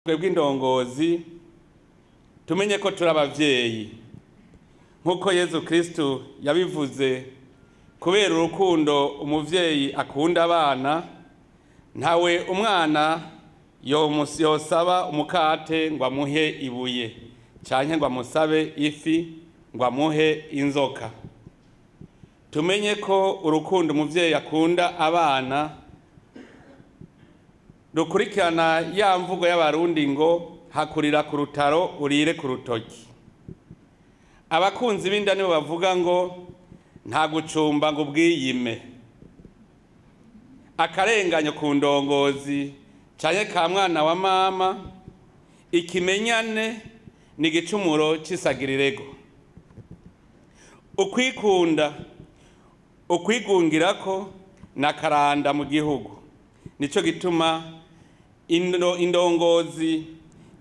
bw'indongozi tumenye ko turi abavyeyi nkuko Yezu Kristo yabivuze kubera urukundo umuvyeyi akunda abana ntawe umwana yosaba umukate ngo amuhe ibuye canke ngo amusabe ifi ngo amuhe inzoka. Tumenye ko urukundo umuvyeyi akunda abana rukurikirana ya mvugo y'abarundi ngo hakurira ku rutaro urire ku rutoki. Abakunzi b'inda nibo bavuga ngo nta gucumba ngo bwiyime. Akarenganyo ku ndongozi canke ka mwana wa mama ikimenyane ni igicumuro c'isagirirego. Ukwikunda ukwigungirako nakaranda mu gihugu. Nico gituma indongozi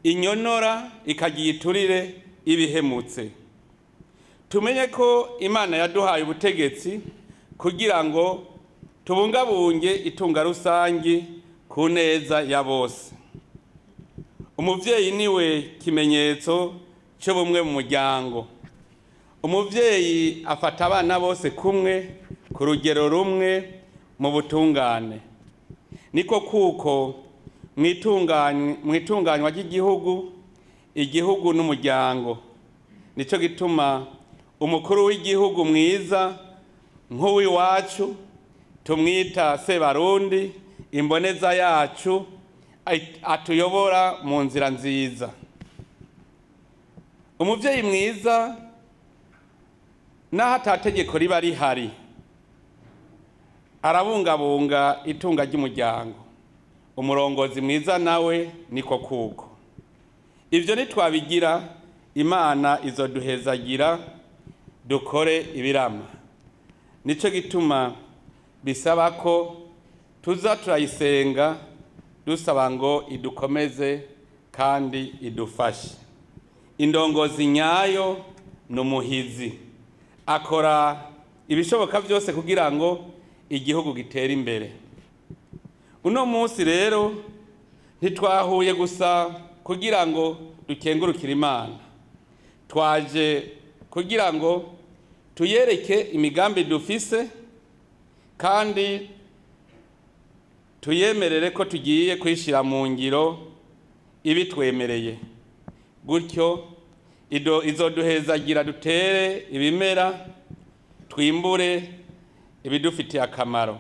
inyonora ikagiturire ibihemutse. Tumenye ko Imana yaduhaye ubutegetsi kugira ngo tubungabunge itunga rusangi ku neza ya bose. Umuvyeyi niwe kimenyetso cy'ubumwe mu muryango. Umuvyeyi afata abana bose kumwe ku rugero rumwe mu butungane. Niko kuko mwitunganywa ry'igihugu igihugu n'umuryango. Nico gituma umukuru w'igihugu mwiza nk'uwiwacu tumwita Sebarundi, imboneza yacu atuyobora mu nzira nziza. Umuvyeyi mwiza naho atategeko riba rihari arabungabunga itunga ry'umuryango. Umurongozi mwiza nawe niko kuko. Ivyo nitwabigira Imana izoduhezagira dukore ibirama. Nico gituma bisaba ko tuza turayisenga dusaba ngo idukomeze kandi idufashe. Indongozi nyayo n'umuhizi akora ibishoboka byose kugira ngo igihugu gitere imbere. Uno munsi rero ntitwahuye gusa kugira ngo dukengurukire Imana. Twaje kugira ngo tuyereke imigambi dufise kandi tuyemerere ko tugiye kwishira mu ngiro ibitwemereye. Gutyo izoduhezagira dutere ibimera twimbure ibidufitiye akamaro.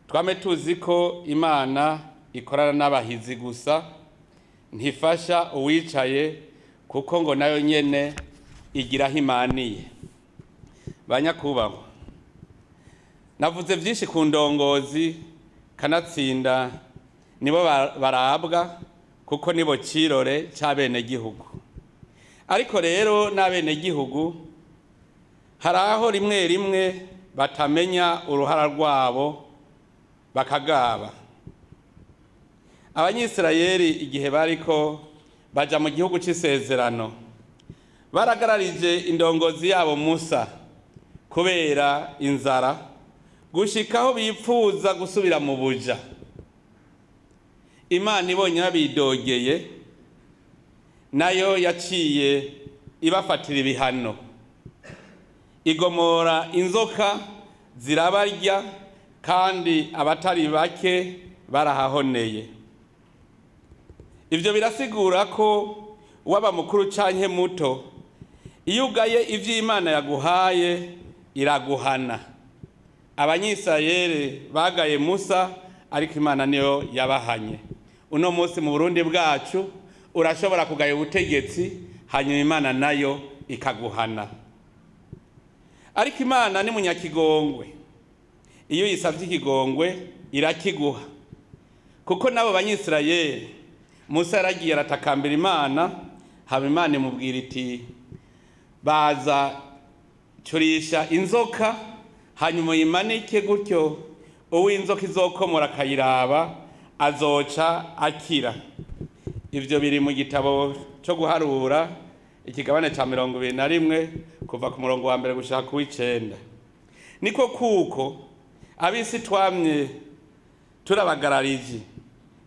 Twame tuzi ko Imana ikorana n'abahizi gusa ntifasha uwicaye kuko ngo nayo nyene igira himaniye. Banyakubahwa, navuze vyinshi ku ndongozi kanatsinda nibo barabwa kuko nibo cirore c'abene gihugu. Ariko rero n'abene gihugu haraho rimwe rimwe batamenya uruhara rwabo bakagaba. Abanyisirayeli igihe bariko baja mu gihugu c'isezerano baragararije indongozi yabo Musa kubera inzara gushikaho bipfuza gusubira mu buja. Imana ibonye babidogeye nayo yaciye ibafatira ibihano. Igomora inzoka zirabarya kandi abatari bake barahahoneye. Ivyo birasigura ko waba mukuru canke muto iyo ugaye ivy'Imana yaguhaye iraguhana. Abanyisirayeli bagaye Musa ariko Imana niyo yabahanye. Uno munsi mu Burundi bwacu urashobora kugaya ubutegetsi hanyuma Imana nayo ikaguhana. Ariko Imana ni munyakigongwe. Iyo yisavye ikigongwe irakiguha. Kuko nabo banyisirayeli Musa yaragiye aratakambira Imana, haba Imana imubwira iti baza curisha inzoka hanyuma yimanike gutyo uw'inzoka izokomora akayiraba azoca akira. Ivyo biri mu gitabo cyo guharura ikigabane ca 21 kuva ku murongo wa mbere gushaka ku 9. Niko kuko abisi twamye turabagararije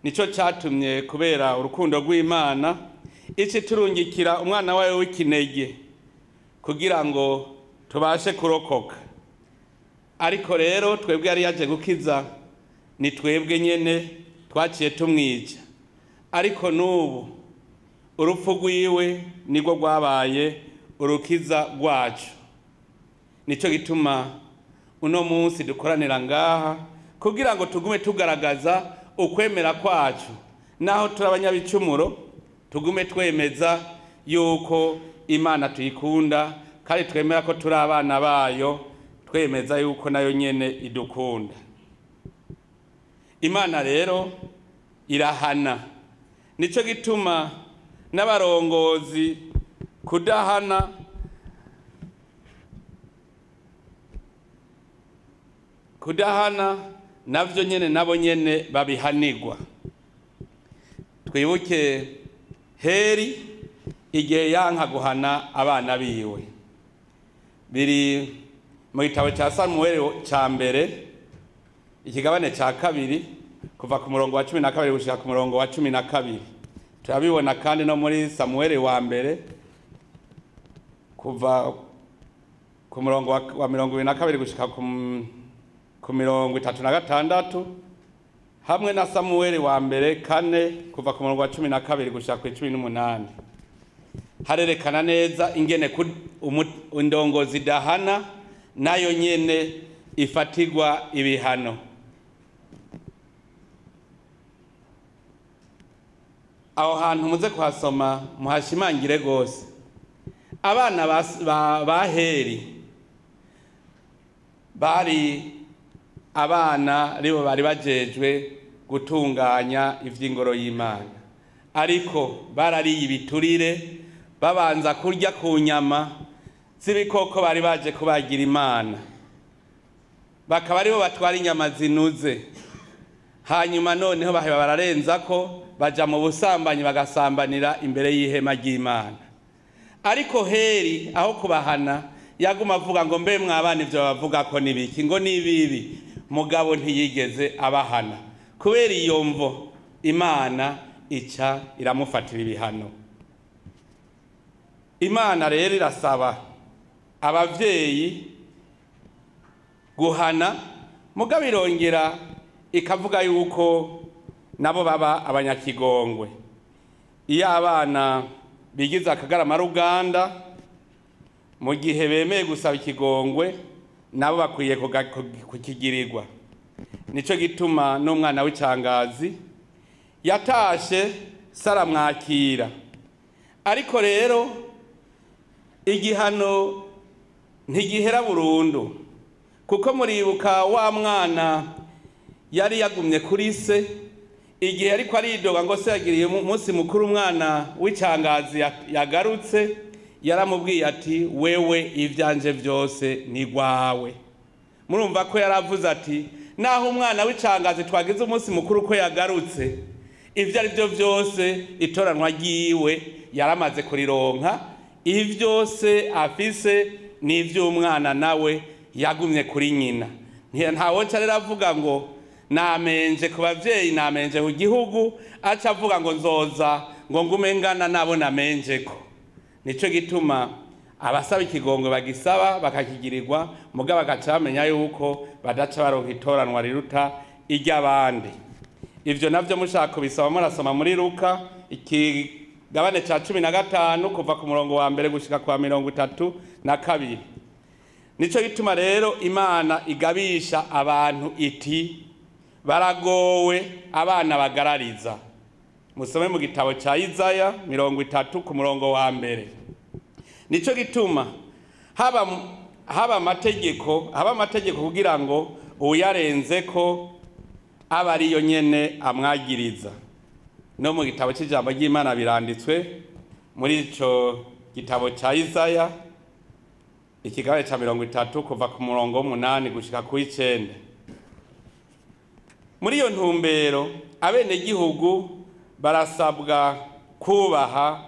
nico cyatumye kubera urukundo rw'Imana ici turungikira umwana wayo w'ikinege kugira ngo tubashe kurokoka. Ariko rero twebwe yari yaje gukiza, ni twebwe nyene twaciye tumwica. Ariko n'ubu urupfu rwiwe nirwo rwabaye urukiza rwacu. Nico gituma uno munsi dukoranira ngaha kugira ngo tugume tugaragaza ukwemera kwacu, naho turi abanyabicumuro tugume twemeza yuko Imana tuyikunda kandi twemera ko turi abana bayo, twemeza yuko nayo nyene idukunda. Imana rero irahana, nico gituma n'abarongozi kudahana navyo nyene nabo nyene babihanirwa. Twibuke Heri igihe yanka guhana abana biwe, biri mu gitabo cya Samuel cya mbere ikigabane cya kabiri kuva ku murongo wa 12 gushika ku murongo wa 12. Turabibona kandi no muri Samuel wa mbere kuva ku murongo wa 22 gushika ku mirongo 36, hamwe na Samuel wa mbere 4 kuva ku murongo wa 12 gushika ku 18. Harerekana neza ingene indongozi dahana nayo nyene ifatirwa ibihano. Aho hantu muze kuhasoma muhashimangire gose. Abana ba Heri bari abana ribo bari bajejwe gutunganya ivy'ingoro y'Imana, ariko barariye ibiturire, babanza kurya ku nyama z'ibikoko bari baje kubagira Imana, bakaba aribo batwara inyama zinuze. Hanyuma noneho baheba bararenza ko baja mu busambanyi bagasambanira imbere y'ihema ry'Imana. Ariko Heri aho kubahana yaguma avuga ngo mbe mwabana ivyo bavuga ko nibiki, ngo nibibi. Mugabo ntiyigeze abahana. Kubera iyo mvo Imana ica iramufatira ibihano. Imana rero irasaba abavyeyi guhana, mugabo irongera ikavuga yuko nabo baba abanyakigongwe. Iyo abana bigize akagarama ruganda, mu gihe bemeye gusaba ikigongwe, nabo bakwiye kukigirirwa. Nico gituma n'umwana w'icangazi yatashe Sara mwakira. Ariko rero igihano ntigihera burundu, kuko muribuka wa mwana yari yagumye kuri se igihe ariko aridoga ngo se yagiriye umunsi mukuru umwana w'icangazi yagarutse, yaramubwiye ati wewe ivyanje vyose ni gwawe. Murumva ko yaravuze ati naho umwana w'icangazi twagize umunsi mukuru ko yagarutse, ivyo ari byo vyose itoranwa ryiwe yaramaze kurironka, ivyose afise ni ivy'umwana nawe yagumye kuri nyina. Ntawoca rero avuga ngo namenje ku bavyeyi, namenje ku gihugu, aca avuga ngo nzoza ngo ngume ngana nabo namenjeko. Nico gituma abasaba ikigongwe bagisaba bakakigirirwa, mugabo bagaca bamenya yuko badaca baronka itoranwa riruta iry'abandi. Ivyo navyo mushaka kubisaba murasoma muri Luka ikigabane ca 15 kuva ku murongo wa mbere gushika kwa 32. Nico gituma rero Imana igabisha abantu iti baragowe abana bagarariza. Musome mu gitabo ca Isaya 30 ku murongo wa mbere. Nico gituma haba amategeko kugira ngo uyarenze ko aba ariyo nyene amwagiriza. No mu gitabo c'ijambo ry'Imana biranditswe muri ico gitabo ca Isaya ikigabane ca 30 kuva ku murongo w'8 gushika ku 9. Muri iyo ntumbero abene gihugu barasabwa kubaha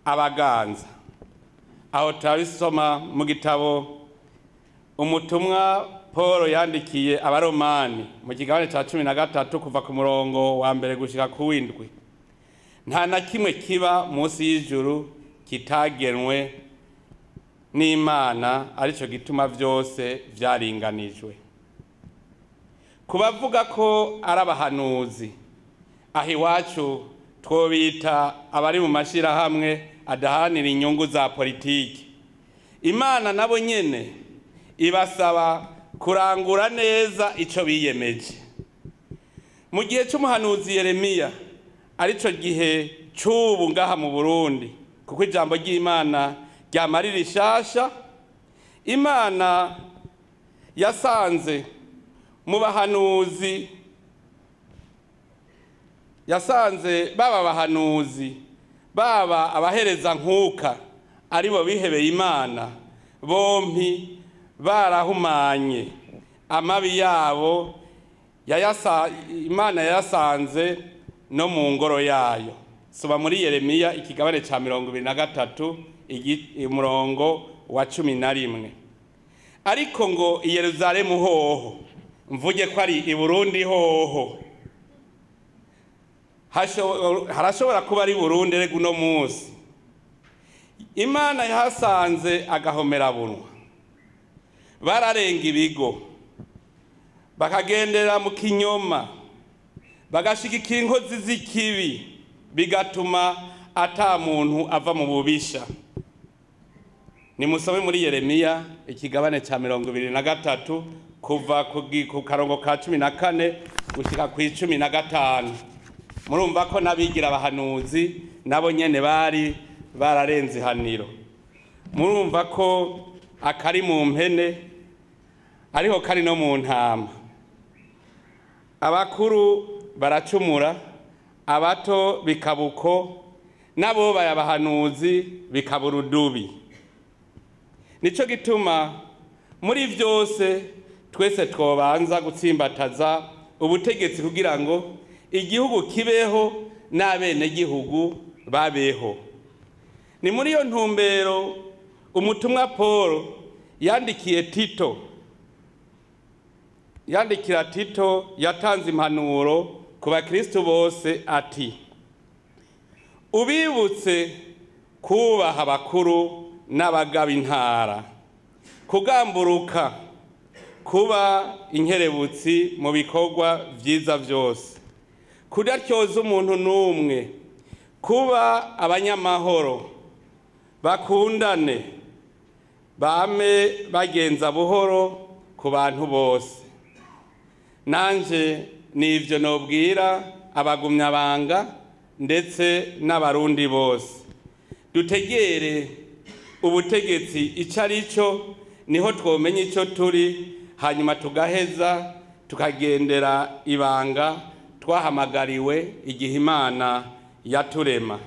abaganza. Aho turabisoma mu gitabo umutumwa Paul yandikiye abaromani mu kigabane ca 13 kuva ku murongo wa mbere gushika ku w'indwi, nta na kimwe kiba munsi y'ijuru kitagenwe n'Imana, arico gituma vyose vyaringanijwe. Kubavuga ko ari abahanuzi, aho iwacu twobita abari mu mashirahamwe adahanira inyungu za politiki. Imana nabo nyene ibasaba kurangura neza ico biyemeje. Mu gihe c'umuhanuzi Yeremiya, arico gihe c'ubu ngaha mu Burundi, kuko ijambo ry'Imana ryamarira ishasha, Imana yasanze mu bahanuzi, yasanze baba bahanuzi baba abahereza nkuka aribo bihebeye Imana, bompi barahumanye. Amabi yabo Imana yayasanze no mu ngoro yayo. Soba muri Yeremiya ikigabane ca 23 umurongo wa 11. Ariko ngo i Yerusalemu hoho, mvuge ko ari i Burundi hoho, harashobora kuba ari Burundi rego uno munsi, Imana yahasanze agahomera bunwa. Bararenga ibigo, bakagendera mu kinyoma, bagashigikira inkozi z'ikibi, bigatuma ata muntu ava mu bubisha. Nimusome muri Yeremiya ikigabane ca 23 kuva ku karongo ka 14 gushika ku 15. Murumva ko nabigira abahanuzi nabo nyene bari bararenze haniro. Murumva ko akari mu mpene ariho kari no mu ntama. Abakuru baracumura, abato bikabuko, nabo bayabahanuzi bikaburudubi. Nico gituma muri vyose twese twobanza gutsimbataza ubutegetsi kugira ngo igihugu kibeho n'abene gihugu babeho. Ni muri yo ntumbero umutumwa Paul yandikira Tito yatanze impanuro ku bakristo bose ati: ubibutse kubaha abakuru n'abagaba intara, kugamburuka, kuba inkerebutsi mu bikorwa vyiza vyose, kudatyoza umuntu n'umwe, kuba abanyamahoro, bakundane, bame bagenza buhoro ku bantu bose. Nanje nivyo nobwira abagumyabanga ndetse n'abarundi bose. Dutegere ubutegetsi icarico, niho twomenya ico turi, hanyuma tugaheza tukagendera ibanga twahamagariwe igihe Imana yaturema.